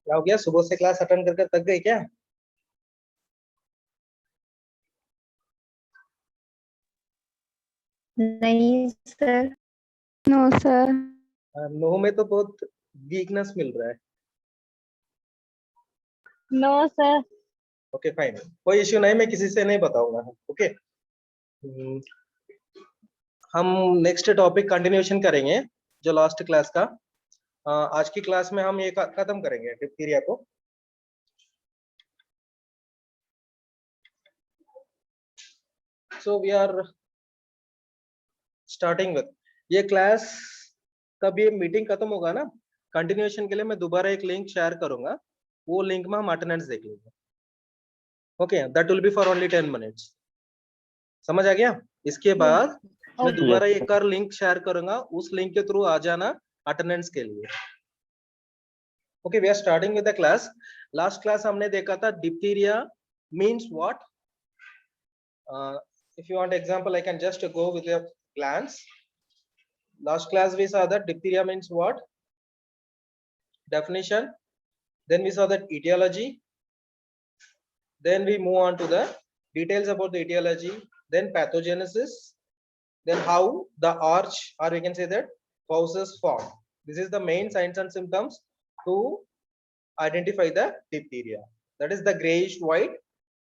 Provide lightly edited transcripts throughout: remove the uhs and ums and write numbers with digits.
क्या हो गया, सुबह से क्लास अटेंड कर थक गई क्या? नहीं सर। No sir. नो में तो बहुत वीकनेस मिल रहा है। No sir. ओके फाइन, कोई इश्यू नहीं, मैं किसी से नहीं बताऊंगा। ओके, हम नेक्स्ट टॉपिक कंटिन्यूशन करेंगे जो लास्ट क्लास का। आज की क्लास में हम ये खत्म करेंगे डिप्थीरिया को। So we are starting with ये क्लास। तब ये मीटिंग खत्म होगा ना, कंटिन्यूशन के लिए मैं दोबारा एक लिंक शेयर करूंगा, वो लिंक में हम अटेंडेंस देख लेंगे। Okay, that will be for only 10 minutes. समझ आ गया? इसके बाद मैं दोबारा एक और लिंक शेयर करूंगा, उस लिंक के थ्रू आ जाना अटेंडेंस के लिए। Okay, we are starting with the class. Last class हमने देखा था diphtheria means what. if you want example, I can just go with a glance. Last class we saw that diphtheria means what? Definition. Then we saw that etiology. Then we move on to the details about the etiology. Then pathogenesis. Then how the arch, or we can say that fauces form. This is the main signs and symptoms to identify the diphtheria. That is the grayish white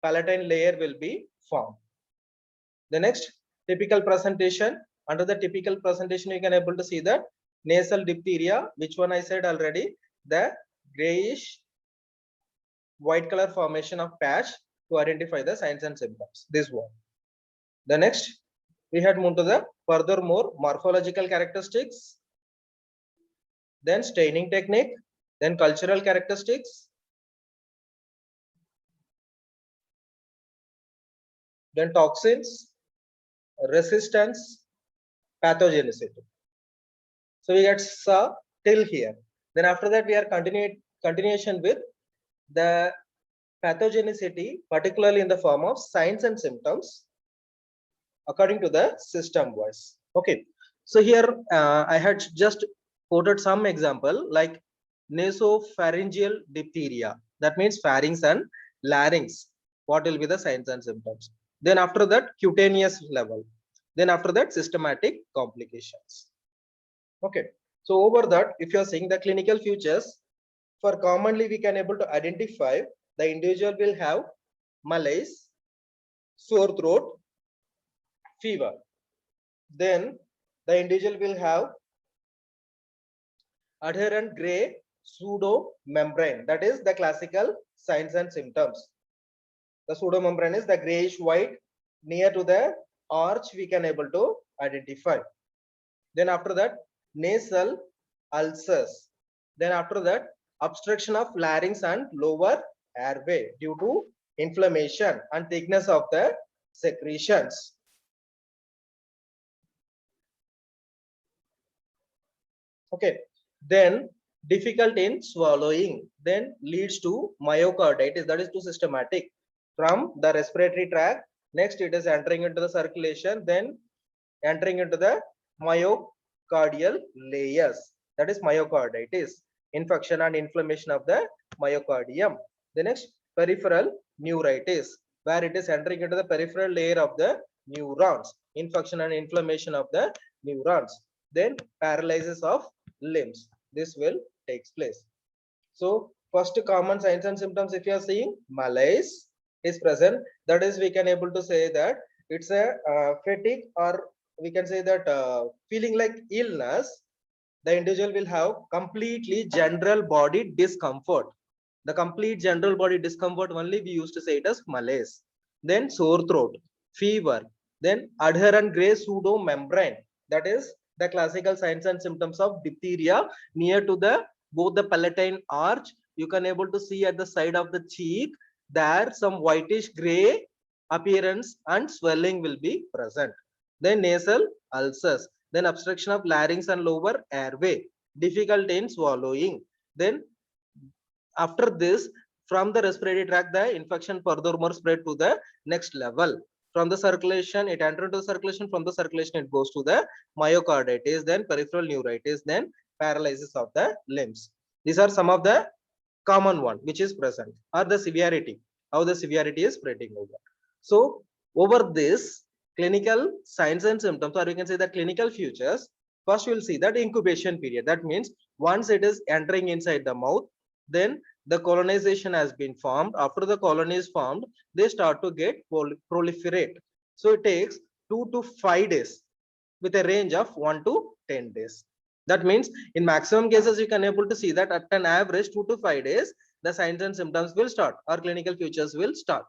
palatine layer will be formed. The next, typical presentation. Under the typical presentation, you can able to see the nasal diphtheria, which one I said already, the grayish white color formation of patch to identify the signs and symptoms. This one. The next, we had moved to the furthermore morphological characteristics, then staining technique, then cultural characteristics, then toxins, resistance, pathogenicity. So we get saw till here. Then after that we are continuation with the pathogenicity, particularly in the form of signs and symptoms according to the system wise. Okay, so here I had just quoted some example like nasopharyngeal diphtheria. That means pharynx and larynx. What will be the signs and symptoms? Then after that cutaneous level. Then after that systematic complications. Okay, so over that, if you are seeing the clinical features, for commonly we can able to identify the individual will have malaise, sore throat, fever. Then the individual will have adherent gray pseudo membrane. That is the classical signs and symptoms. The pseudo membrane is the grayish white near to the arch we can able to identify. Then after that, nasal ulcers. Then after that, obstruction of larynx and lower airway due to inflammation and thickness of the secretions. Okay, then difficulty in swallowing, then leads to myocarditis, that is too systematic from the respiratory tract. Next it is entering into the circulation, then entering into the myocardial layers, that is myocarditis, infection and inflammation of the myocardium. The next, peripheral neuritis, where it is entering into the peripheral layer of the neurons, infection and inflammation of the neurons. Then paralysis of limbs, this will takes place. So first common signs and symptoms, if you are seeing malaise is present, that is we can able to say that it's a fatigue, or we can say that feeling like illness. The individual will have completely general body discomfort. The complete general body discomfort only we used to say it as malaise. Then sore throat, fever, then adherent gray pseudo membrane, that is the classical signs and symptoms of diphtheria near to the both the palatine arch. You can able to see at the side of the cheek there some whitish gray appearance and swelling will be present. Then nasal ulcers, then obstruction of larynx and lower airway, difficulty in swallowing. Then after this, from the respiratory tract, the infection furthermore spread to the next level. From the circulation, it enters into the circulation. From the circulation, it goes to the myocarditis, then peripheral neuritis, then paralysis of the limbs. These are some of the common one which is present, or the severity, how the severity is spreading over. So over this clinical signs and symptoms, or we can say the clinical features, first we'll see that incubation period. That means once it is entering inside the mouth, then the colonization has been formed. After the colony is formed, they start to get proliferate. So it takes 2 to 5 days with a range of 1 to 10 days. That means in maximum cases, you can able to see that at an average 2 to 5 days, the signs and symptoms will start, or clinical features will start.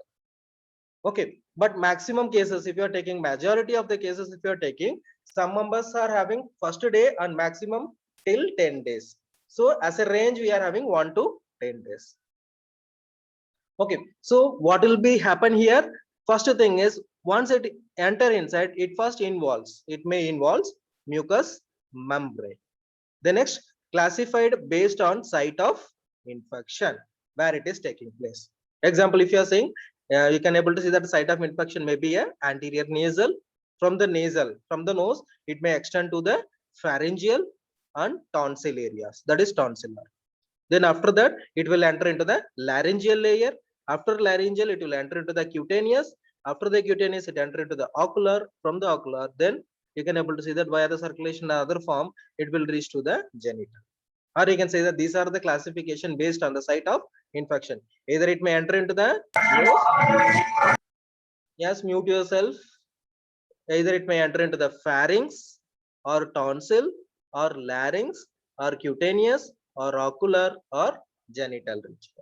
Okay, but maximum cases, if you are taking majority of the cases, if you are taking, some members are having first day and maximum till 10 days. So as a range, we are having 1 to 10 days. Okay, so what will be happen here? First thing is, once it enter inside, it first involves, it may involve mucous membrane. The next, classified based on site of infection where it is taking place. Example, if you are saying, you can able to see that the site of infection may be a anterior nasal. From the nose, it may extend to the pharyngeal and tonsil areas, that is tonsillar. Then after that, it will enter into the laryngeal layer. After laryngeal, it will enter into the cutaneous. After the cutaneous, it enter into the ocular. From the ocular, then you can able to see that via the circulation or other form, it will reach to the genital. Or you can say that these are the classification based on the site of infection. Either it may enter into the nose. Yes, mute yourself. Either it may enter into the pharynx or tonsil or larynx or cutaneous or ocular or genital region.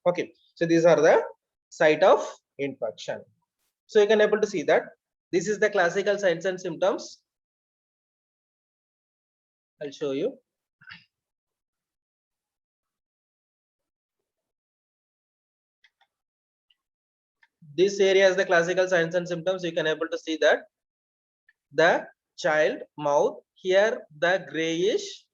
Okay, so these are the site of infection. So you can able to see that this is the classical signs and symptoms. I'll show you. This area is the classical signs and symptoms. You can able to see that the child mouth here, the grayish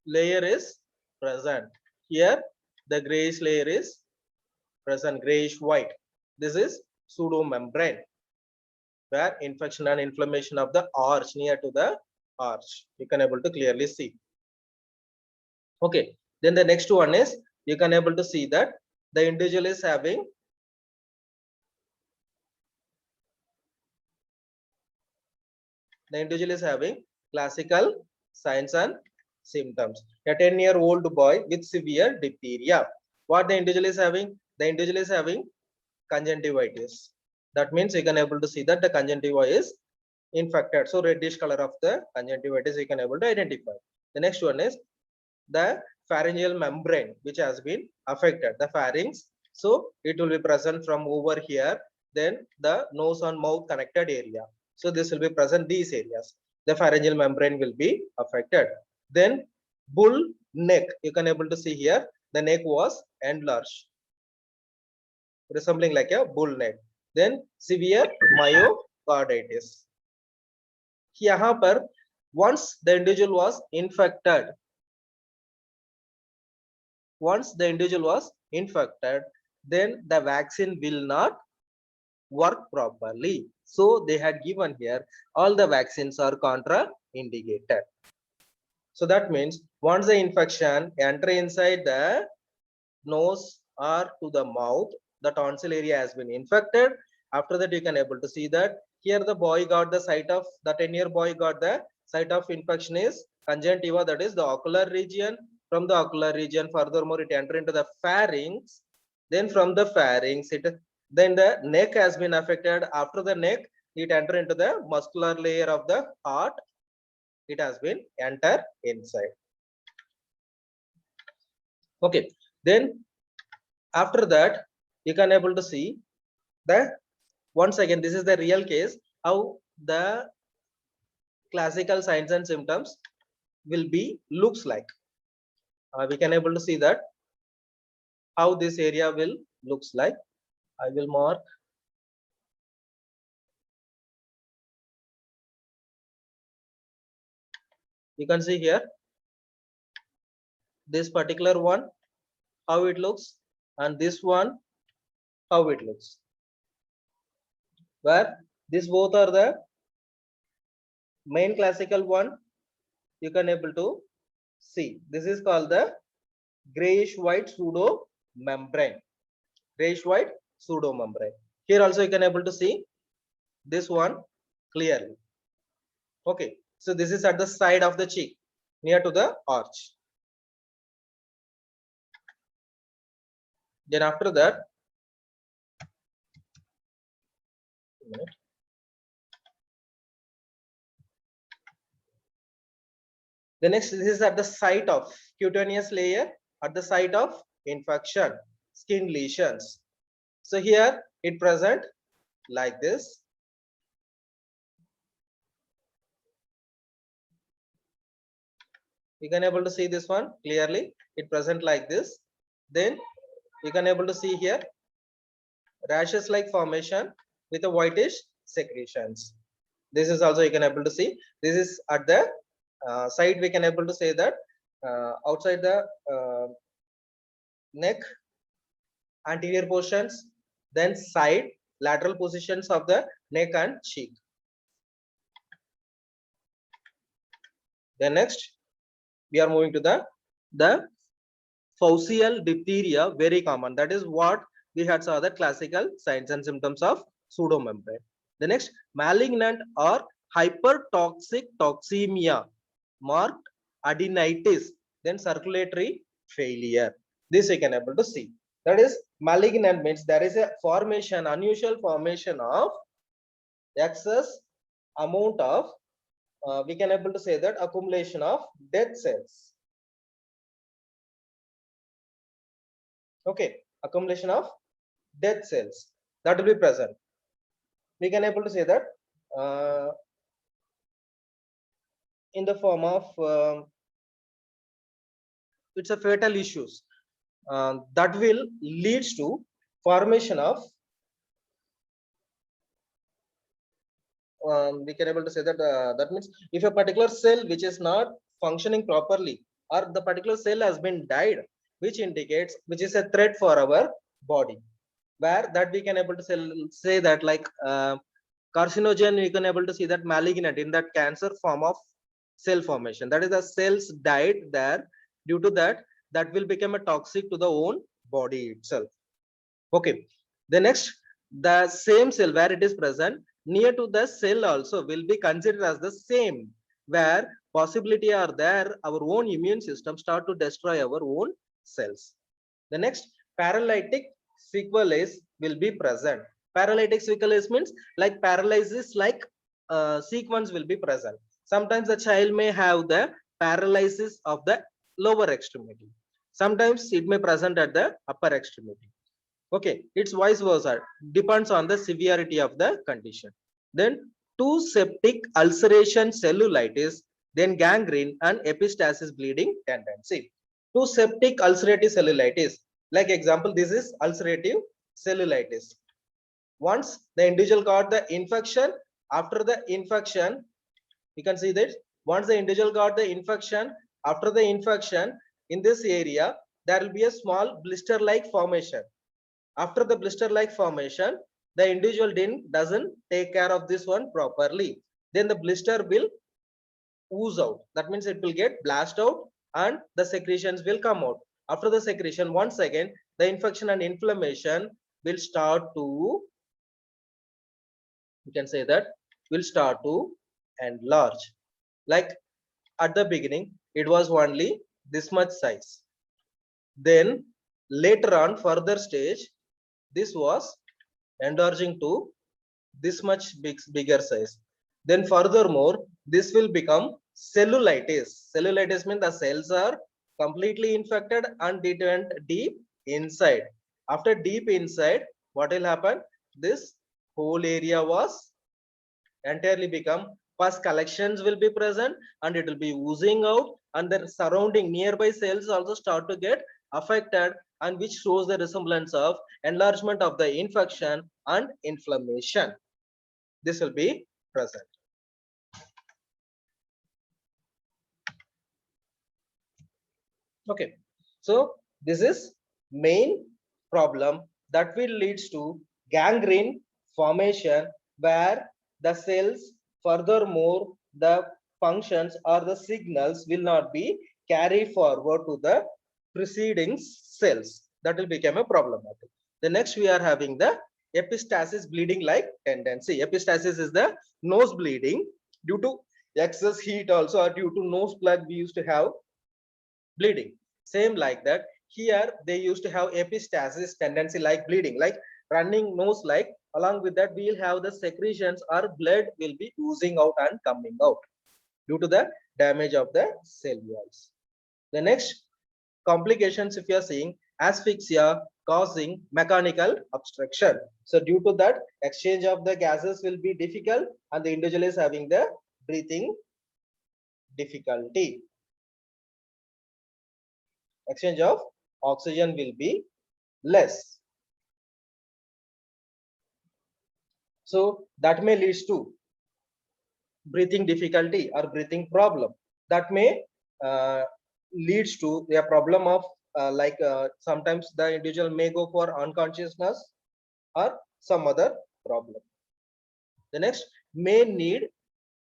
layer is present. Here the grayish layer is present, grayish white. This is pseudomembrane, where infection and inflammation of the arch, near to the arch, you can able to clearly see. Okay, then the next one is, you can able to see that the individual is having classical signs and symptoms. A 10-year-old boy with severe diphtheria. What the individual is having? The individual is having conjunctivitis. That means you can able to see that the conjunctiva is infected. So reddish color of the conjunctivitis you can able to identify. The next one is the pharyngeal membrane which has been affected, the pharynx. So it will be present from over here, then the nose and mouth connected area. So this will be present these areas. The pharyngeal membrane will be affected. Then bull neck, you can able to see here, the neck was enlarged, resembling like a bull neck. Then severe myocarditis. यहाँ पर once the individual was infected, then the vaccine will not work properly. So they had given here all the vaccines are contraindicated. So that means once the infection enter inside the nose or to the mouth, the tonsil area has been infected. After that, you can able to see that here the boy got the site of, the 10-year boy got the site of infection is conjunctiva, that is the ocular region. From the ocular region, furthermore, it enter into the pharynx. Then from the pharynx, then the neck has been affected. After the neck, it enter into the muscular layer of the heart. It has been enter inside. Okay, then after that, you can able to see that once again, this is the real case, how the classical signs and symptoms will be looks like. We can able to see that how this area will looks like. I will mark. You can see here this particular one how it looks, and this one how it looks, where these both are the main classical one. You can able to See, this is called the grayish white pseudo membrane. Grayish white pseudo membrane. Here also you can able to see this one clearly. Okay, so this is at the side of the cheek near to the arch. Then after that, the next, this is at the site of cutaneous layer, at the site of infection, skin lesions. So here it present like this. You can able to see this one clearly. It present like this. Then you can able to see here rashes like formation with a whitish secretions. This is also you can able to see. This is at the side. We can able to say that outside the neck, anterior portions, then side, lateral positions of the neck and cheek. Then next, we are moving to the phaseal diphtheria, very common. That is what we had saw the classical signs and symptoms of pseudomembrane. The next, malignant or hypertoxic toxemia, marked adenitis, then circulatory failure. This you can able to see. That is malignant means there is a formation, unusual formation of excess amount of we can able to say that accumulation of dead cells. Okay, accumulation of dead cells that will be present. We can able to say that in the form of it's a fatal issues that will leads to formation of we can able to say that that means if a particular cell which is not functioning properly or the particular cell has been died, which indicates which is a threat for our body, where that we can able to say that like carcinogen, we can able to see that malignant in that cancer form of cell formation, that is the cells died there, due to that that will become a toxic to the own body itself. Okay, the next, the same cell where it is present near to the cell also will be considered as the same, where possibility are there our own immune system start to destroy our own cells. The next, paralytic sequelae will be present. Paralytic sequelae means like paralysis like sequence will be present. Sometimes the child may have the paralysis of the lower extremity, sometimes it may present at the upper extremity. Okay, it's vice versa, depends on the severity of the condition. Then two septic ulceration cellulitis, then gangrene and epistasis bleeding tendency. Two septic ulcerative cellulitis, like example, this is ulcerative cellulitis. Once the individual got the infection, after the infection you can see that once the individual got the infection, after the infection in this area there will be a small blister like formation. After the blister like formation, the individual doesn't take care of this one properly, then the blister will ooze out, that means it will get blast out and the secretions will come out. After the secretion, once again the infection and inflammation will start to, you can say that, will start to enlarge. Like at the beginning it was only this much size, then later on further stage this was enlarging to this much bigger size. Then furthermore this will become cellulitis. Cellulitis means the cells are completely infected and it went deep inside. After deep inside, what will happen, this whole area was entirely become pus collections will be present and it will be oozing out, and the surrounding nearby cells also start to get affected, and which shows the resemblance of enlargement of the infection and inflammation. This will be present. Okay, so this is main problem that will leads to gangrene formation, where the cells furthermore the functions or the signals will not be carry forward to the preceding cells. That will become a problematic. The next we are having the epistaxis, bleeding like tendency. Epistaxis is the nose bleeding due to excess heat also, or due to nose plug we used to have bleeding. Same like that, here they used to have epistaxis tendency like bleeding, like running nose, like along with that we will have the secretions or blood will be oozing out and coming out due to the damage of the cell walls. The next complications, if you are seeing, asphyxia causing mechanical obstruction. So due to that, exchange of the gases will be difficult and the individual is having the breathing difficulty. Exchange of oxygen will be less. So that may leads to breathing difficulty or breathing problem. That may leads to a problem of sometimes the individual may go for unconsciousness or some other problem. The next may need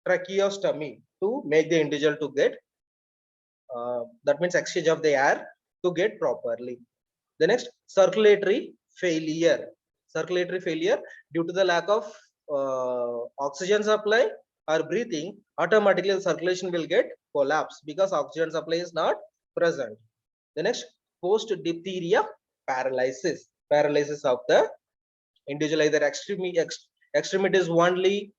tracheostomy to make the individual to get that means exchange of the air to get properly. The next, circulatory failure. Circulatory failure due to the lack of oxygen supply or breathing, automatically the circulation will get collapse because oxygen supply is not present. The next, post diphtheria paralysis. Paralysis of the individual, either extremities only,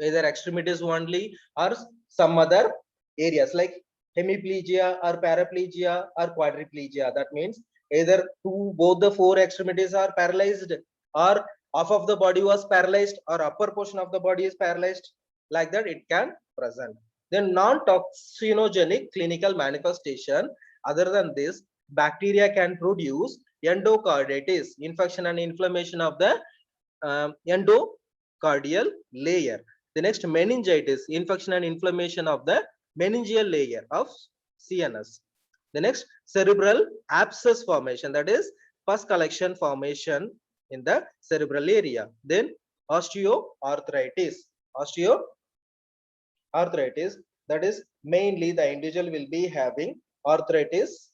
either extremities only or some other areas like hemiplegia or paraplegia or quadriplegia. That means either both the four extremities are paralyzed, or half of the body was paralyzed, or upper portion of the body is paralyzed. Like that it can present. Then non-toxinogenic clinical manifestation. Other than this, bacteria can produce endocarditis, infection and inflammation of the endocardial layer. The next, meningitis, infection and inflammation of the meningeal layer of CNS. The next, cerebral abscess formation, that is pus collection formation in the cerebral area. Then osteoarthritis. Osteoarthritis, that is mainly the individual will be having arthritis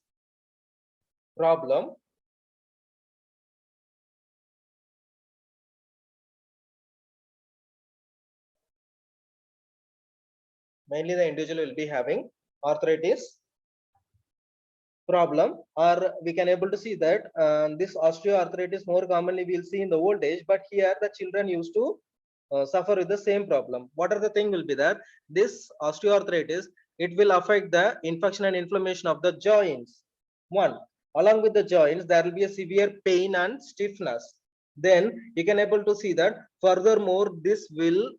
problem. Mainly the individual will be having arthritis problem, or we can able to see that this osteoarthritis more commonly we'll see in the old age, but here the children used to suffer with the same problem. What are the thing will be that this osteoarthritis, it will affect the infection and inflammation of the joints. One, along with the joints there will be a severe pain and stiffness. Then you can able to see that furthermore this will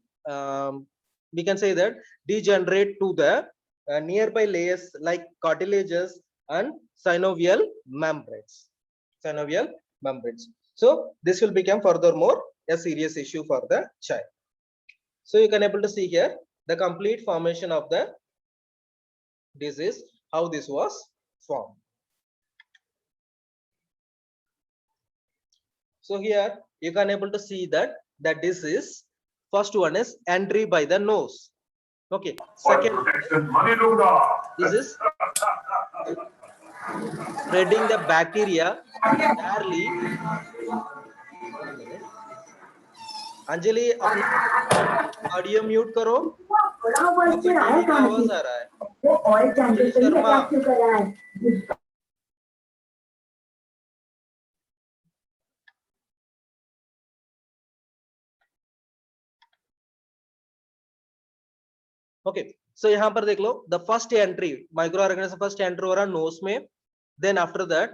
we can say that degenerate to the nearby layers like cartilages and synovial membranes. Synovial membranes. So this will become furthermore a serious issue for the child. So you can able to see here the complete formation of the disease, how this was formed. So here you can able to see that the disease, first one is entry by the nose. Okay. Second, this is spreading the bacteria entirely. Anjali अपना audio mute करो, TV का आवाज आ रहा है। Anjali Sharma, okay so यहाँ पर देख लो, the first entry microorganism first entry हो रहा है नोज में, then after that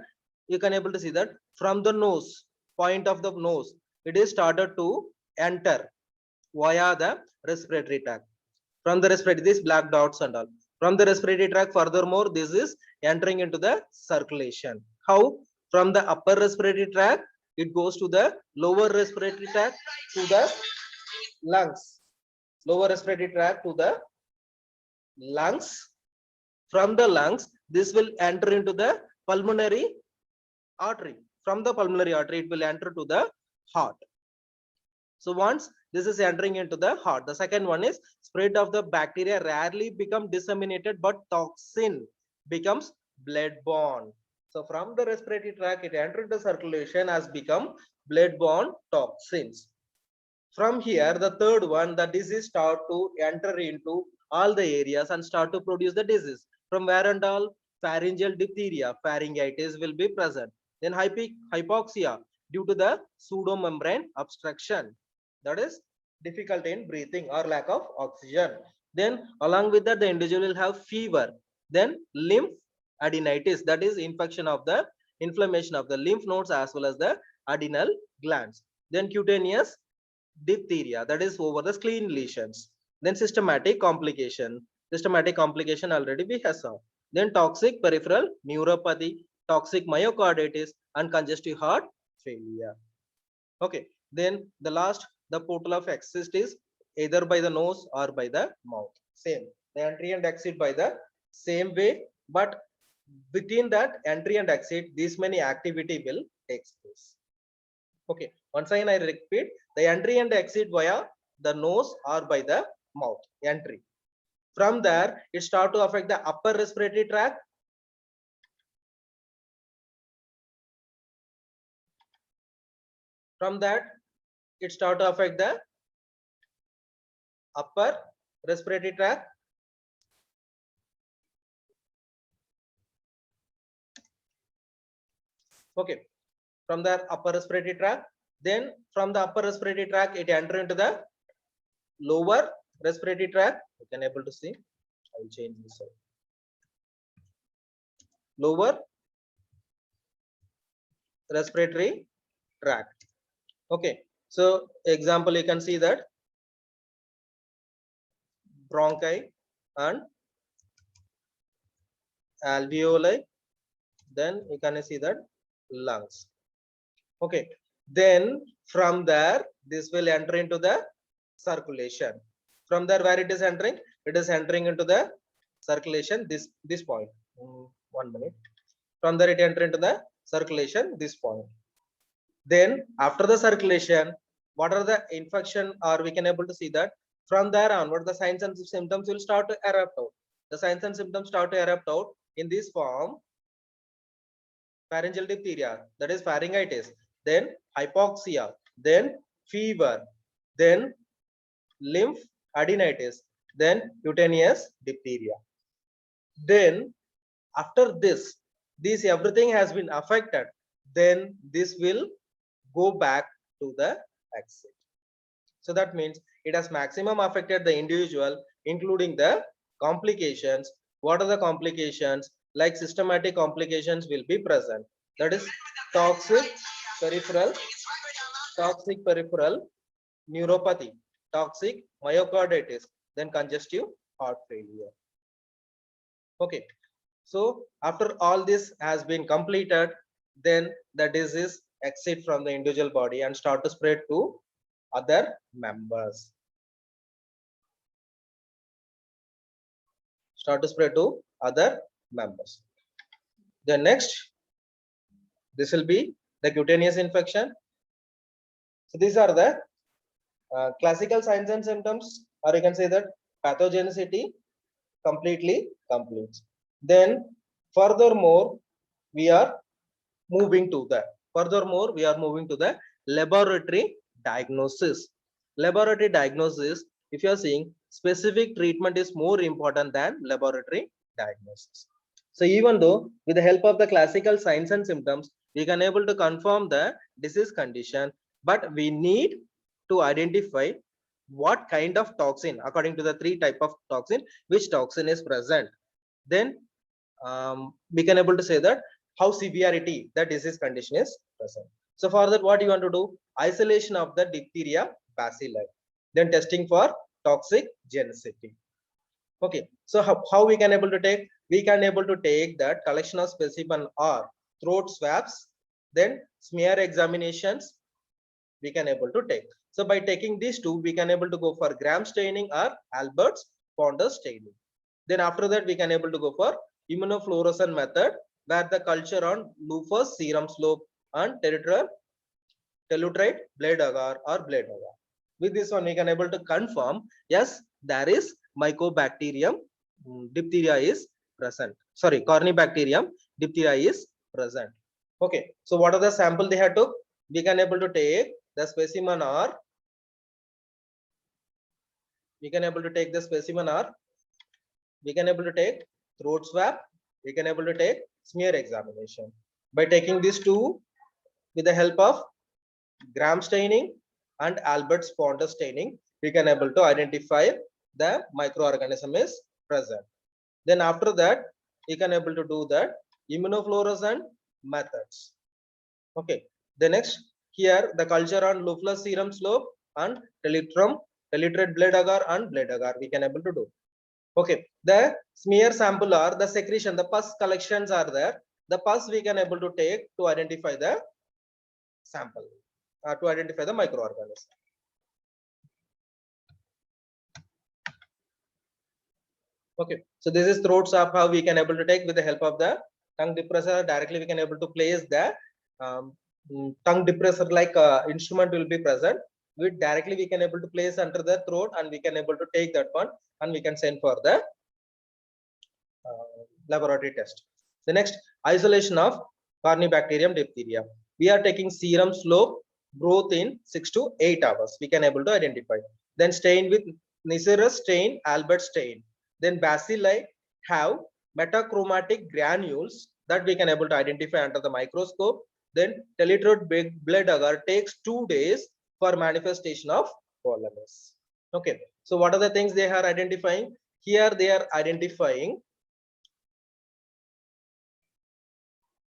you can able to see that from the nose, point of the nose, it is started to enter via the respiratory tract. From the respiratory, these black dots and all, from the respiratory tract, furthermore this is entering into the circulation. How? From the upper respiratory tract it goes to the lower respiratory tract to the lungs, lower respiratory tract to the lungs. From the lungs this will enter into the pulmonary artery. From the pulmonary artery it will enter to the heart. So once This is entering into the heart. The second one is spread of the bacteria rarely become disseminated, but toxin becomes blood-borne. So from the respiratory tract, it entered the circulation has become blood-borne toxins. From here, the third one, the disease start to enter into all the areas and start to produce the disease. From where and all? Pharyngeal diphtheria, pharyngitis will be present. Then hypoxia due to the pseudomembrane obstruction. That is difficulty in breathing or lack of oxygen. Then along with that, the individual will have fever. Then lymphadenitis, that is infection of the inflammation of the lymph nodes as well as the adrenal glands. Then cutaneous diphtheria, that is over the skin lesions. Then systematic complication already we have saw. Then toxic peripheral neuropathy, toxic myocarditis, and congestive heart failure. Okay, then the last, the portal of exit is either by the nose or by the mouth. Same, the entry and exit by the same way, but between that entry and exit, this many activity will take place. Okay, once again I repeat, the entry and exit via the nose or by the mouth. Entry. From there, it start to affect the upper respiratory tract. From that, it start to affect the upper respiratory tract. Okay, from the upper respiratory tract. Then from the upper respiratory tract, it enter into the lower respiratory tract. You can able to see. I will change this. Lower respiratory tract. Okay, so example, you can see that bronchi and alveoli. Then you can see that lungs. Okay, then from there, this will enter into the circulation. From there, where it is entering? It is entering into the circulation, this point. 1 minute. From there, it enter into the circulation, this point. Then after the circulation, what are the infection, or we can able to see that from there onward, the signs and symptoms will start to erupt out. The signs and symptoms start to erupt out in this form: pharyngeal diphtheria, that is pharyngitis, then hypoxia, then fever, then lymphadenitis, then cutaneous diphtheria. Then after this everything has been affected, then this will go back to the exit. So that means it has maximum affected the individual, including the complications. What are the complications? Like systematic complications will be present. That is toxic peripheral neuropathy, toxic myocarditis, then congestive heart failure. Okay, so after all this has been completed, then the disease exit from the individual body and start to spread to other members. Then next, this will be the cutaneous infection. So these are the classical signs and symptoms, or you can say that pathogenicity completely completes. Then furthermore, we are moving to the laboratory diagnosis. Laboratory diagnosis, if you are seeing, specific treatment is more important than laboratory diagnosis. So even though with the help of the classical signs and symptoms, we can able to confirm the disease condition, but we need to identify what kind of toxin, according to the 3 type of toxin, which toxin is present. Then we can able to say that how severity the disease condition is present. So for that, what you want to do? Isolation of the diphtheria bacilli, then testing for toxic genicity. Okay, so how we can able to take? We can able to take that collection of specimen or throat swabs, then smear examinations we can able to take. So by taking these two, we can able to go for Gram staining or Albert's Ponder staining. Then after that, we can able to go for immunofluorescence method, where the culture on lupus serum slope and telluride blood agar or blood agar. With this one, we can able to confirm, yes, there is Mycobacterium diphtheria is present. Sorry, Corynebacterium diphtheria is present. Okay, so what are the sample they had took? We can able to take the specimen, or we can able to take the specimen, or we can able to take throat swab, we can able to take smear examination. By taking these two with the help of Gram staining and Albert Sponder staining, we can able to identify the microorganism is present. Then after that, we can able to do that immunofluorescence methods. Okay. The next, here the culture on Luflus serum slope and Telitrum, blood agar and blood agar we can able to do. Okay. The smear sample or the secretion, the pus collections are there. The pus we can able to take to identify the sample, to identify the microorganism. Okay, so this is throat swab, how we can able to take with the help of the tongue depressor. Directly we can able to place the tongue depressor like instrument will be present. With directly we can able to place under the throat, and we can able to take that one, and we can send for the laboratory test. The next, isolation of Corynebacterium diphtheria. We are taking serum slope growth in 6 to 8 hours. We can able to identify. Then stain with Neisseria stain, Albert stain. Then bacilli have metachromatic granules that we can able to identify under the microscope. Then Telitrid blood agar takes 2 days for manifestation of polymerase. Okay, so what are the things they are identifying? Here they are identifying.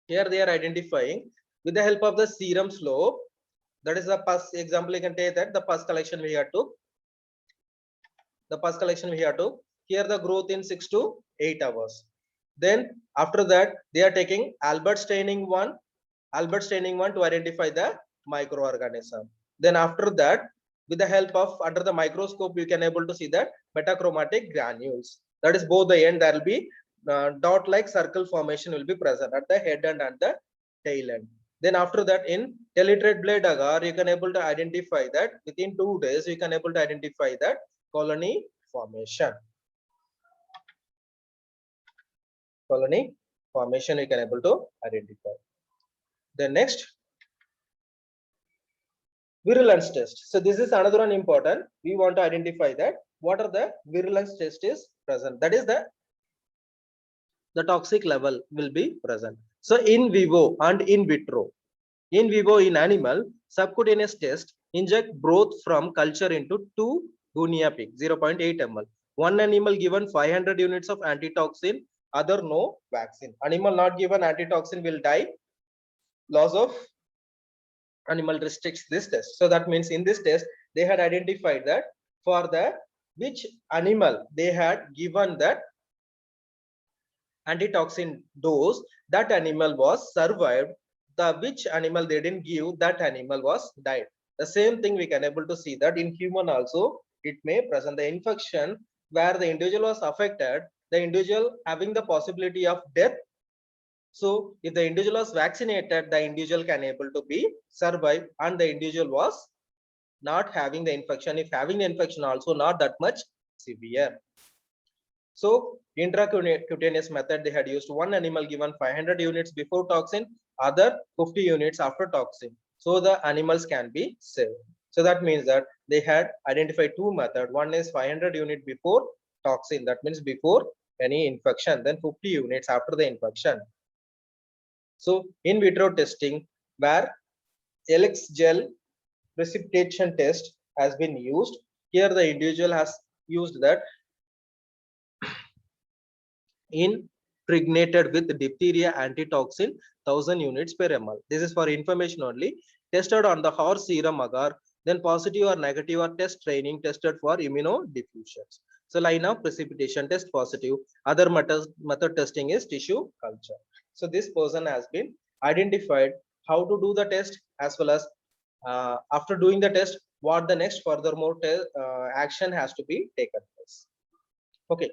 Here they are identifying with the help of the serum slope. That is the pus example. You can take that the pus collection we have to. The pus collection we have to. Here the growth in 6 to 8 hours. Then after that they are taking Albert staining one to identify the microorganism. Then after that, with the help of under the microscope, you can able to see that metachromatic granules. That is both the end. There will be dot like circle formation will be present at the head and at the tail end. Then after that, in Telitrid blood agar, you can able to identify that within 2 days you can able to identify that colony formation. Colony formation you can able to identify. The next, virulence test. So this is another one important. We want to identify that what are the virulence test is present. That is the toxic level will be present. So in vivo and in vitro. In vivo in animal, subcutaneous test inject broth from culture into 2 guinea pig 0.8 ml. One animal given 500 units of antitoxin, other no vaccine. Animal not given antitoxin will die. Loss of animal restricts this test. So that means in this test they had identified that for the which animal they had given that antitoxin dose, that animal was survived. The which animal they didn't give, that animal was died. The same thing we can able to see that in human also it may present the infection where the individual was affected, the individual having the possibility of death. So if the individual was vaccinated, the individual can able to be survive, and the individual was not having the infection. If having the infection also not that much severe. So intracutaneous method they had used. One animal given 500 units before toxin, other 50 units after toxin. So the animals can be saved. So that means that they had identified two methods. One is 500 unit before toxin, that means before any infection, then 50 units after the infection. So in vitro testing where Elix gel precipitation test has been used. Here the individual has used that impregnated with diphtheria antitoxin 1000 units per ml. This is for information only. Tested on the horse serum agar, then positive or negative or test training tested for immunodiffusions. So line of precipitation test positive. Other method testing is tissue culture. So this person has been identified how to do the test, as well as after doing the test, what the next furthermore action has to be taken place. Okay.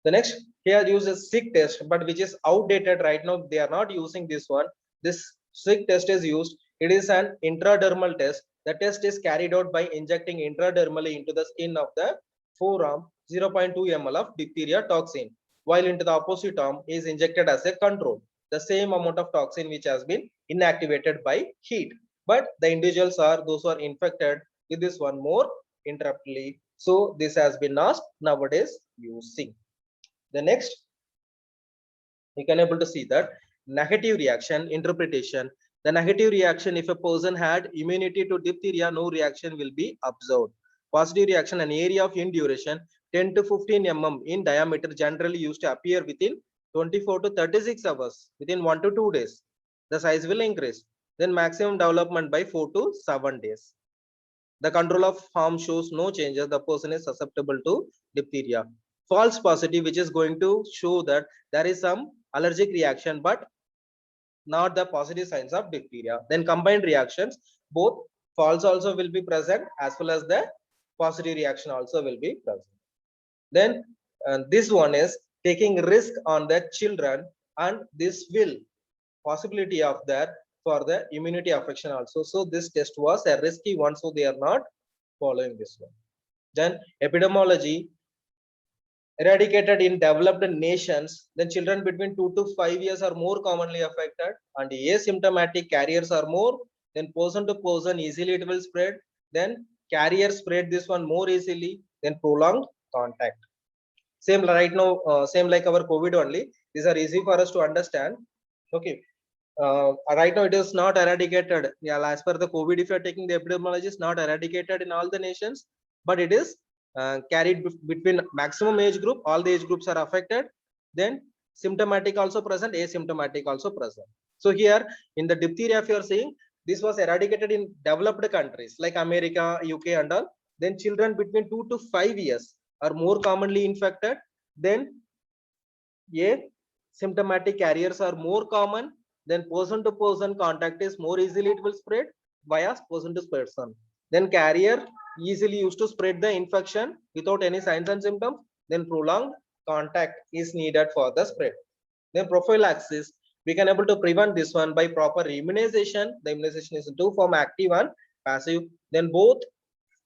The next here uses sick test, but which is outdated right now. They are not using this one. This sick test is used It is an intradermal test. The test is carried out by injecting intradermally into the skin of the forearm 0.2 ml of diphtheria toxin, while into the opposite arm is injected as a control the same amount of toxin which has been inactivated by heat. But the individuals are those who are infected with this one more interruptedly. So this has been asked nowadays using. The next, you can able to see that negative reaction interpretation. The negative reaction, if a person had immunity to diphtheria, no reaction will be observed. Positive reaction, an area of in duration 10 to 15 mm in diameter, generally used to appear within 24 to 36 hours, within 1 to 2 days. The size will increase. Then maximum development by 4 to 7 days. The control of harm shows no changes. The person is susceptible to diphtheria. False positive, which is going to show that there is some allergic reaction, but not the positive signs of diphtheria. Then combined reactions, both false also will be present as well as the positive reaction also will be present. Then this one is taking risk on the children, and this will possibility of that for the immunity affection also. So this test was a risky one, so they are not following this one. Then epidemiology, eradicated in developed nations, then children between 2 to 5 years are more commonly affected, and asymptomatic carriers are more. Then person to person easily it will spread. Then carrier spread this one more easily. Then prolonged contact. Same right now, same like our COVID only. These are easy for us to understand. Okay. Right now it is not eradicated. Yeah, as per the COVID, if you are taking the epidemiology, is not eradicated in all the nations, but it is carried between maximum age group. All the age groups are affected. Then symptomatic also present, asymptomatic also present. So here in the diphtheria, if you are saying this was eradicated in developed countries like America, UK, and all, then children between 2 to 5 years are more commonly infected. Then symptomatic carriers are more common. Then person to person contact is more easily it will spread via person to person. Then carrier easily used to spread the infection without any signs and symptoms. Then prolonged contact is needed for the spread. Then prophylaxis, we can able to prevent this one by proper immunization. The immunization is in two form, active and passive. Then both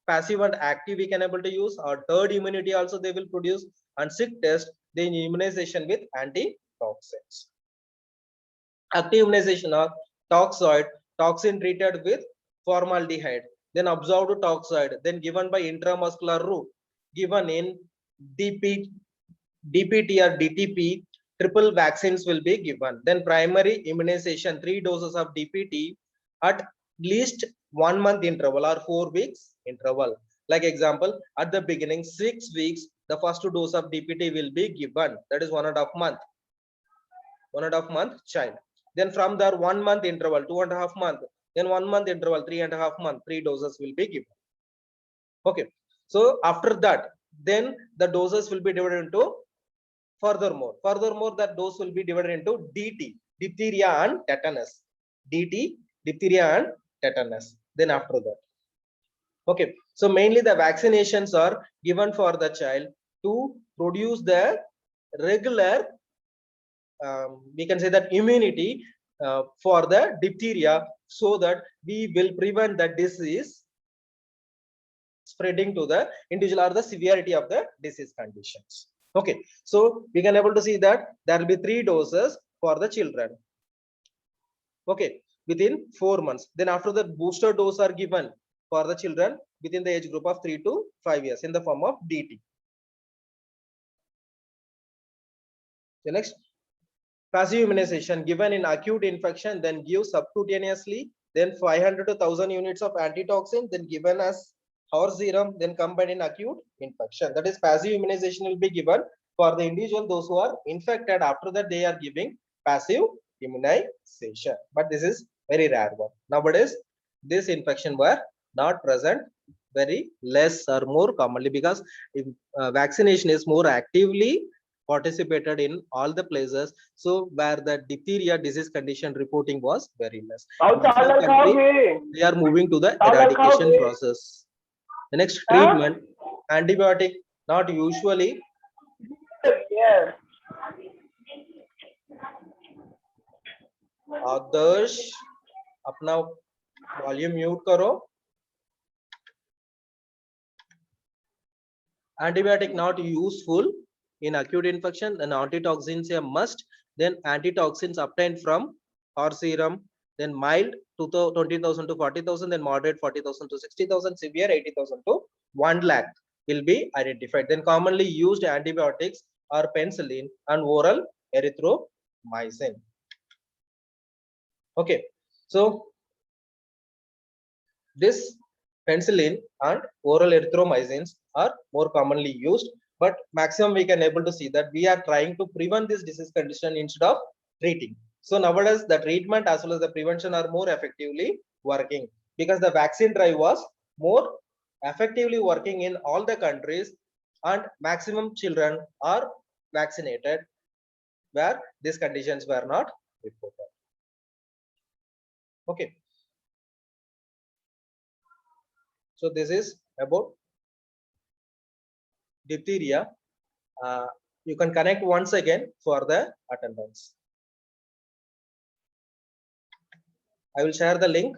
passive and active we can able to use, or herd immunity also they will produce, and sick test then immunization with antitoxins. Active immunization of toxoid, toxin treated with formaldehyde, then absorbed toxoid, then given by intramuscular route, given in DPT or DTP, triple vaccines will be given. Then primary immunization, 3 doses of DPT at least 1 month interval or 4 weeks interval. Like example, at the beginning 6 weeks, the first dose of DPT will be given. That is 1.5 month. 1.5 month child. Then from there 1 month interval, 2.5 month. Then 1 month interval, 3.5 month. 3 doses will be given. Okay. So after that, then the doses will be divided into furthermore that dose will be divided into DT, diphtheria and tetanus. DT, diphtheria and tetanus. Then after that. Okay. So mainly the vaccinations are given for the child to produce the regular, we can say that immunity for the diphtheria, so that we will prevent the disease spreading to the individual or the severity of the disease conditions. Okay, so we can able to see that there will be 3 doses for the children. Okay, within 4 months. Then after that, booster dose are given for the children within the age group of 3 to 5 years in the form of DT. The next, passive immunization given in acute infection, then give subcutaneously, then 500 to 1000 units of antitoxin, then given as horse serum, then combined in acute infection. That is, passive immunization will be given for the individual, those who are infected. After that, they are giving passive immunization, but this is very rare one. Nowadays, this infection were not present, very less or more commonly, because if, vaccination is more actively participated in all the places, so where the diphtheria disease condition reporting was very less. In the country, they are moving to the eradication process. The next, treatment, antibiotic, not usually. Yes. Others, अपना volume mute करो. Antibiotic not useful in acute infection, then antitoxins a must, then antitoxins obtained from horse serum, then mild 20,000 to 40,000, then moderate 40,000 to 60,000, severe 80,000 to 1 lakh will be identified. Then commonly used antibiotics are penicillin and oral erythromycin. Okay, so this penicillin and oral erythromycins are more commonly used, but maximum we can able to see that we are trying to prevent this disease condition instead of treating. So nowadays the treatment as well as the prevention are more effectively working because the vaccine drive was more effectively working in all the countries and maximum children are vaccinated where these conditions were not reported. Okay. So this is about diphtheria. You can connect once again for the attendance. I will share the link